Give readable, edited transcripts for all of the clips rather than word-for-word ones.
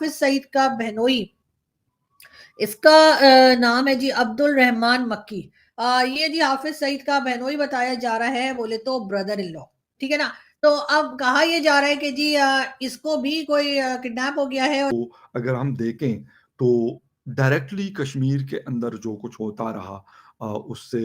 हाफिज सईद का बहनोई, इसका नाम है जी अब्दुल रहमान मक्की। ये जी हाफिज सईद का बहनोई बताया जा रहा है, बोले तो ब्रदर इन लॉ, ठीक है ना। तो अब कहा यह जा रहा है कि जी इसको भी कोई किडनैप हो गया है। तो अगर हम देखें तो डायरेक्टली कश्मीर के अंदर जो कुछ होता रहा उससे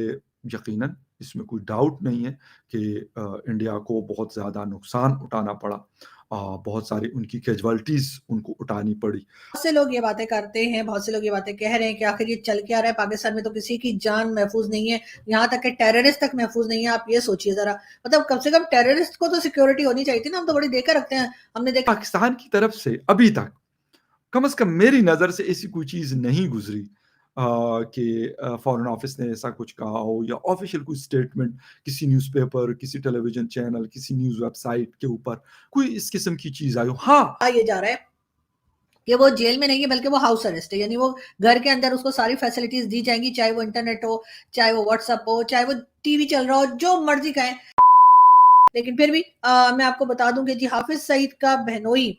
यकीनन इसमें कोई डाउट नहीं है कि इंडिया को बहुत ज़्यादा नुकसान उठाना पड़ा। बहुत सारी उनकी कैजुअल्टीज उनको उठानी पड़ी। बहुत से लोग ये बातें करते हैं, बहुत से लोग ये बातें कह रहे हैं कि आखिर ये चल क्या रहा है पाकिस्तान में, तो किसी की जान महफूज नहीं है, यहाँ तक कि टेररिस्ट तक महफूज नहीं है। आप ये सोचिए जरा, मतलब कम से कम टेररिस्ट को तो सिक्योरिटी होनी चाहिए थी ना। हम तो बड़ी देकर रखते हैं, हमने देखा पाकिस्तान की तरफ से अभी तक कम से कम मेरी नज़र से ऐसी कोई चीज़ नहीं गुजरी कि फॉरेन ऑफिस ने ऐसा कुछ कहा हो या ऑफिशियल कोई स्टेटमेंट किसी न्यूज़पेपर, किसी टेलीविजन चैनल, किसी न्यूज़ वेबसाइट के ऊपर कोई इस किस्म की चीज़ आई हो। हाँ, ये जा रहा है कि वो जेल में नहीं है बल्कि वो हाउस अरेस्ट है, यानी वो घर के अंदर उसको सारी फैसिलिटीज दी जाएंगी, चाहे वो इंटरनेट हो, चाहे वो व्हाट्सएप हो, चाहे वो टीवी चल रहा हो, जो मर्जी का है। लेकिन फिर भी मैं आपको बता दूं कि जी हाफिज सईद का बहनोई,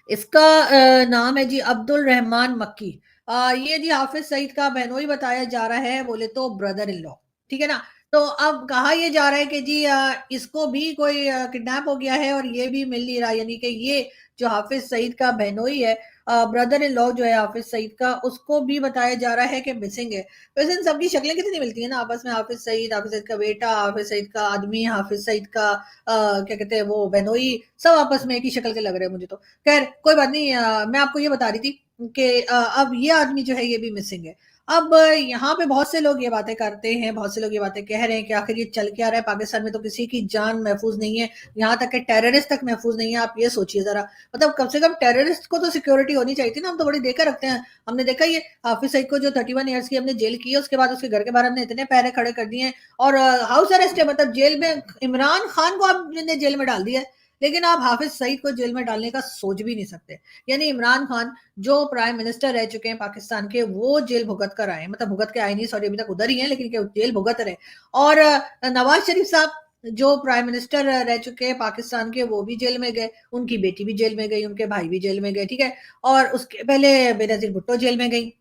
इसका नाम है जी अब्दुल रहमान मक्की। ये जी हाफिज सईद का बहनोई बताया जा रहा है, बोले तो ब्रदर इन लॉ, ठीक है ना। तो अब कहा यह जा रहा है कि जी इसको भी कोई किडनैप हो गया है और ये भी मिल नहीं रहा, यानी कि ये जो हाफिज सईद का बहनोई है, ब्रदर इन लॉ जो है हाफिज सईद का, उसको भी बताया जा रहा है कि मिसिंग है। वैसे इन सबकी शक्लें कितनी मिलती है ना आपस में, हाफिज सईद, हाफिज सईद का बेटा, हाफिज सईद का आदमी, हाफिज सईद का क्या कहते हैं वो बहनोई, सब आपस में एक ही शक्ल के लग रहे हैं मुझे तो। खैर कोई बात नहीं, मैं आपको ये बता रही थी कि अब ये आदमी जो है ये भी मिसिंग है। अब यहाँ पे बहुत से लोग ये बातें करते हैं, बहुत से लोग ये बातें कह रहे हैं कि आखिर ये चल क्या रहा है पाकिस्तान में, तो किसी की जान महफूज नहीं है, यहाँ तक कि टेररिस्ट तक महफूज नहीं है। आप ये सोचिए जरा, मतलब कम से कम टेररिस्ट को तो सिक्योरिटी होनी चाहिए थी ना। हम तो बड़ी देकर रखते हैं, हमने देखा ये हाफिज सईद को जो 31 ईयर्स की हमने जेल की है, उसके बाद उसके घर के बाहर हमने इतने पैरे खड़े कर दिए हैं, और हाउस अरेस्ट है, मतलब जेल में इमरान खान को आपने जेल में डाल दिया है, लेकिन आप हाफिज सईद को जेल में डालने का सोच भी नहीं सकते। यानी इमरान खान जो प्राइम मिनिस्टर रह चुके हैं पाकिस्तान के, वो जेल भुगत कर आए, मतलब भुगत के आए नहीं, सॉरी, अभी तक उधर ही हैं, लेकिन जेल भुगत रहे। और नवाज शरीफ साहब जो प्राइम मिनिस्टर रह चुके हैं पाकिस्तान के, वो भी जेल में गए, उनकी बेटी भी जेल में गई, उनके भाई भी जेल में गए, ठीक है। और उसके पहले बेनजीर भुट्टो जेल में गई,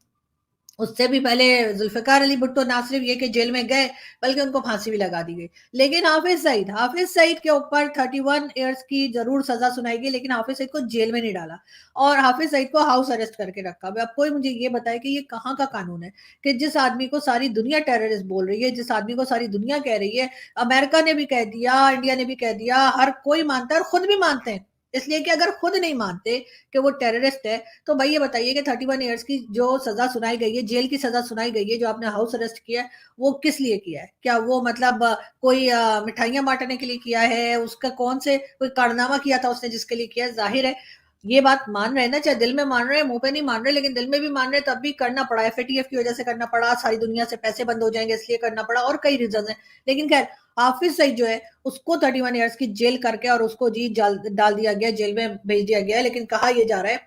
उससे भी पहले जुल्फिकार अली भुट्टो ना सिर्फ ये कि जेल में गए, बल्कि उनको फांसी भी लगा दी गई। लेकिन हाफिज सईद के ऊपर 31 इयर्स की जरूर सजा सुनाई गई, लेकिन हाफिज सईद को जेल में नहीं डाला, और हाफिज सईद को हाउस अरेस्ट करके रखा। अब कोई मुझे ये बताए कि ये कहाँ का कानून है कि जिस आदमी को सारी दुनिया टेररिस्ट बोल रही है, जिस आदमी को सारी दुनिया कह रही है, अमेरिका ने भी कह दिया, इंडिया ने भी कह दिया, हर कोई मानता है और खुद भी मानते हैं, इसलिए कि अगर खुद नहीं मानते कि वो टेररिस्ट है, तो भाई ये बताइए कि 31 इयर्स की जो सजा सुनाई गई है, जेल की सजा सुनाई गई है, जो आपने हाउस अरेस्ट किया है, वो किस लिए किया है? क्या वो मतलब कोई मिठाइयां बांटने के लिए किया है? उसका कौन से कोई कारनामा किया था उसने जिसके लिए किया है? जाहिर है ये बात मान रहे हैं ना, चाहे दिल में मान रहे हैं, मुंह पे नहीं मान रहे, लेकिन दिल में भी मान रहे, तब भी करना पड़ा। एफएटीएफ की वजह से करना पड़ा, सारी दुनिया से पैसे बंद हो जाएंगे इसलिए करना पड़ा, और कई रीजन है। लेकिन खैर हाफिज सईद जो है उसको 31 इयर्स की जेल करके और उसको जी डाल दिया गया, जेल में भेज दिया गया है। लेकिन कहा यह जा रहा है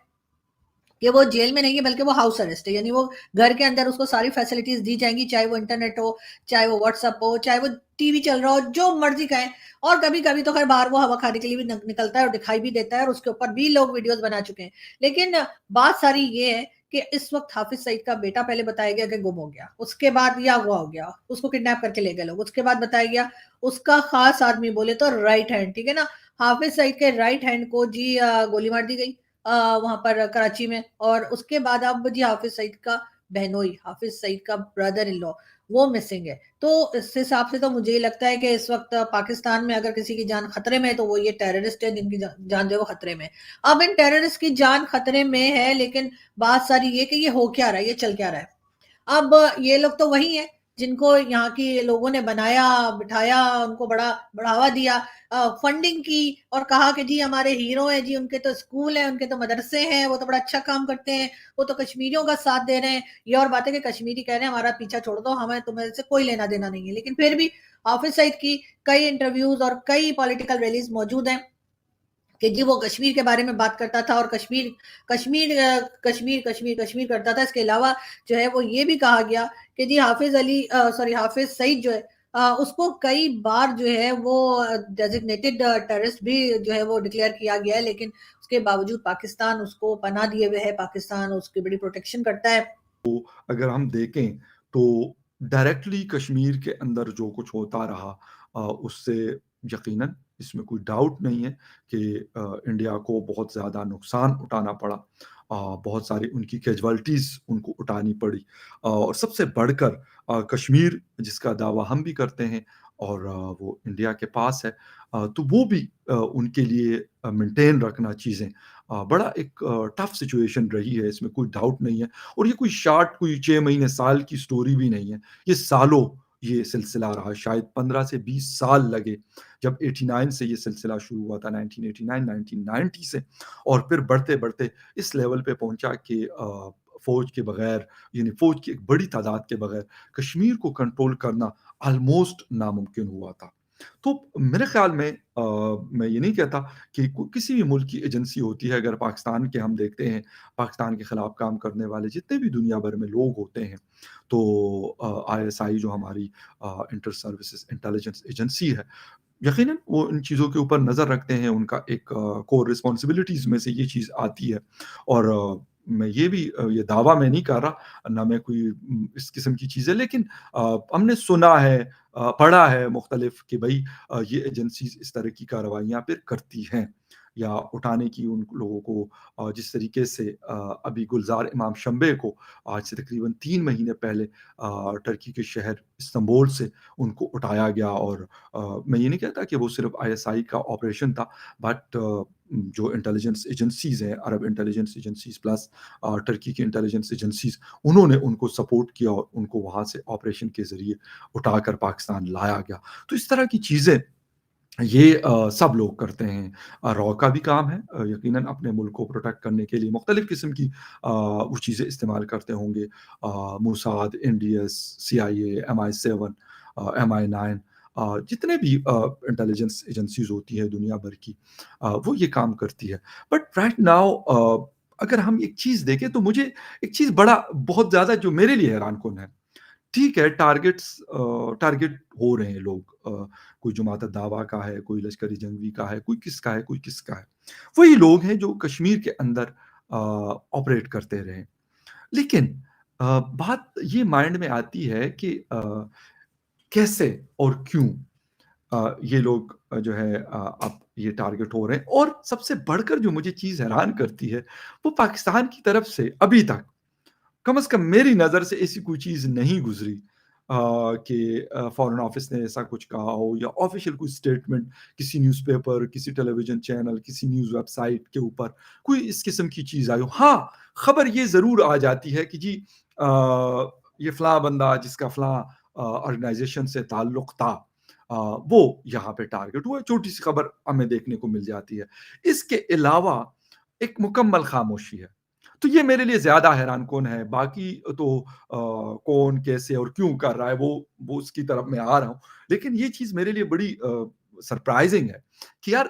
कि वो जेल में नहीं है बल्कि वो हाउस अरेस्ट है, यानी वो घर के अंदर उसको सारी फैसिलिटीज दी जाएंगी, चाहे वो इंटरनेट हो, चाहे वो व्हाट्सएप हो, चाहे वो टीवी चल रहा हो, जो मर्जी का है। और कभी कभी तो खैर बाहर वो हवा खाने के लिए भी निकलता है और दिखाई भी देता है, और उसके ऊपर भी लोग वीडियोस बना चुके हैं। लेकिन बात सारी ये है कि इस वक्त हाफिज सईद का बेटा पहले बताया गया कि गुम हो गया, उसके बाद या हुआ हो गया, उसको किडनैप करके ले गए लोग, उसके बाद बताया गया उसका खास आदमी, बोले तो राइट हैंड, ठीक है ना, हाफिज सईद के राइट हैंड को जी गोली मार दी गई वहां पर कराची में। और उसके बाद अब जी हाफिज सईद का बहनोई, हाफिज सईद का ब्रदर इन लॉ, वो मिसिंग है। तो इस हिसाब से तो मुझे लगता है कि इस वक्त पाकिस्तान में अगर किसी की जान खतरे में है तो वो ये टेररिस्ट है जिनकी जान जो है वो खतरे में है। अब इन टेररिस्ट की जान खतरे में है, लेकिन बात सारी ये कि ये हो क्या रहा है, ये चल क्या रहा है। अब ये लोग तो वही है जिनको यहाँ के लोगों ने बनाया बिठाया, उनको बड़ा बढ़ावा दिया, फंडिंग की, और कहा कि जी हमारे हीरो हैं जी, उनके तो स्कूल हैं, उनके तो मदरसे हैं, वो तो बड़ा अच्छा काम करते हैं, वो तो कश्मीरियों का साथ दे रहे हैं। ये और बात है कि कश्मीरी कह रहे हैं हमारा पीछा छोड़ दो, हमें तुम्हें से कोई लेना देना नहीं है। लेकिन फिर भी हाफिज सईद की कई इंटरव्यूज और कई पॉलिटिकल रैलीज मौजूद हैं कि जी वो कश्मीर के बारे में बात करता था, और कश्मीर कश्मीर कश्मीर कश्मीर कश्मीर करता था। इसके अलावा जो है वो ये भी कहा गया कि जी हाफिज सईद जो है उसको कई बार जो है वो डेजिग्नेटेड टेररिस्ट भी जो है वो डिक्लेयर किया गया है, लेकिन उसके बावजूद पाकिस्तान उसको पनाह दिए हुए है, पाकिस्तान उसकी बड़ी प्रोटेक्शन करता है। अगर हम देखें तो डायरेक्टली कश्मीर के अंदर जो कुछ होता रहा उससे यकीनन इसमें कोई डाउट नहीं है कि इंडिया को बहुत ज़्यादा नुकसान उठाना पड़ा। बहुत सारी उनकी कैजुअल्टीज़ उनको उठानी पड़ी और सबसे बढ़कर कश्मीर जिसका दावा हम भी करते हैं और वो इंडिया के पास है, तो वो भी उनके लिए मेंटेन रखना चीज़ें बड़ा एक टफ सिचुएशन रही है, इसमें कोई डाउट नहीं है। और ये कोई शॉर्ट कोई 6 महीने, साल की स्टोरी भी नहीं है। ये सालों ये सिलसिला रहा, शायद 15 से 20 साल लगे, जब 89 से ये सिलसिला शुरू हुआ था, 1989, 1990 से, और फिर बढ़ते-बढ़ते इस लेवल पे पहुँचा कि फ़ौज के बगैर, यानी फ़ौज की एक बड़ी तादाद के बगैर कश्मीर को कंट्रोल करना ऑलमोस्ट नामुमकिन हुआ था। तो मेरे ख़्याल में मैं ये नहीं कहता कि किसी भी मुल्क की एजेंसी होती है, अगर पाकिस्तान के हम देखते हैं, पाकिस्तान के खिलाफ काम करने वाले जितने भी दुनिया भर में लोग होते हैं, तो आईएसआई जो हमारी इंटर सर्विसेज इंटेलिजेंस एजेंसी है, यकीनन वो इन चीज़ों के ऊपर नज़र रखते हैं, उनका एक कोर रिस्पॉन्सिबिलिटीज़ में से ये चीज़ आती है। और मैं ये भी ये दावा मैं नहीं कर रहा, ना मैं कोई इस किस्म की चीज़ें, लेकिन हमने सुना है, पढ़ा है मुख्तलिफ कि भई ये एजेंसीज़ इस तरह की कार्रवाइयाँ फिर करती हैं या उठाने की उन लोगों को जिस तरीके से अभी गुलज़ार इमाम शंबे को आज से तकरीबन 3 महीने पहले टर्की के शहर इस्तांबुल से उनको उठाया गया। और मैं ये नहीं कहता कि वो सिर्फ़ आईएसआई का ऑपरेशन था, बट जो इंटेलिजेंस एजेंसीज़ हैं, अरब इंटेलिजेंस एजेंसीज़ प्लस टर्की की इंटेलिजेंस एजेंसीज़, उन्होंने उनको सपोर्ट किया और उनको वहाँ से ऑपरेशन के ज़रिए उठाकर पाकिस्तान लाया गया। तो इस तरह की चीज़ें ये सब लोग करते हैं। रॉ का भी काम है, यकीनन अपने मुल्क को प्रोटेक्ट करने के लिए मुख्तलिफ़ किस्म की वो चीज़ें इस्तेमाल करते होंगे। मोसाद, एनडीएस, सीआईए, एमआई7, एमआई9, जितने भी इंटेलिजेंस एजेंसीज़ होती हैं दुनिया भर की, वो ये काम करती है। बट राइट नाउ अगर हम एक चीज़ देखें तो मुझे एक चीज़ बड़ा बहुत ज़्यादा जो मेरे लिए हैरान-कुन है। ठीक है, टारगेट हो रहे हैं लोग, कोई जमात दावा का है, कोई लश्कर-ए जंगी का है, कोई किसका है, कोई किसका है। वही लोग हैं जो कश्मीर के अंदर ऑपरेट करते रहे। लेकिन बात ये माइंड में आती है कि कैसे और क्यों ये लोग जो है अब ये टारगेट हो रहे हैं, और सबसे बढ़कर जो मुझे चीज़ हैरान करती है, वो पाकिस्तान की तरफ से अभी तक कम से कम मेरी नज़र से ऐसी कोई चीज़ नहीं गुज़री कि फ़ॉरेन ऑफ़िस ने ऐसा कुछ कहा हो या ऑफ़िशियल कोई स्टेटमेंट किसी न्यूज़पेपर, किसी टेलीविज़न चैनल, किसी न्यूज़ वेबसाइट के ऊपर कोई इस किस्म की चीज़ आई हो। हाँ, ख़बर ये ज़रूर आ जाती है कि जी ये फ़लाँ बंदा जिसका फ़लाँ ऑर्गनाइज़ेशन से ताल्लुक़ था, वो यहाँ पे टारगेट हुआ, छोटी-सी ख़बर हमें देखने को मिल जाती है। इसके अलावा एक मुकम्मल ख़ामोशी है। तो ये मेरे लिए ज़्यादा हैरान-कुन है, बाकी तो कौन, कैसे और क्यों कर रहा है वो उसकी तरफ मैं आ रहा हूँ। लेकिन ये चीज़ मेरे लिए बड़ी सरप्राइज़िंग है कि यार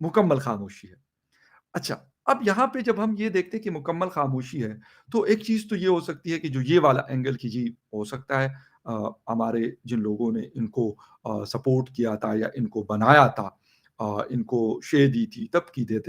मुकम्मल ख़ामोशी है। अच्छा, अब यहाँ पे जब हम ये देखते हैं कि मुकम्मल ख़ामोशी है, तो एक चीज़ तो ये हो सकती है कि जो ये वाला एंगल कि जी हो सकता है हमारे जिन लोगों ने इनको सपोर्ट किया था या इनको बनाया था, इनको शे दी थी, तब की देते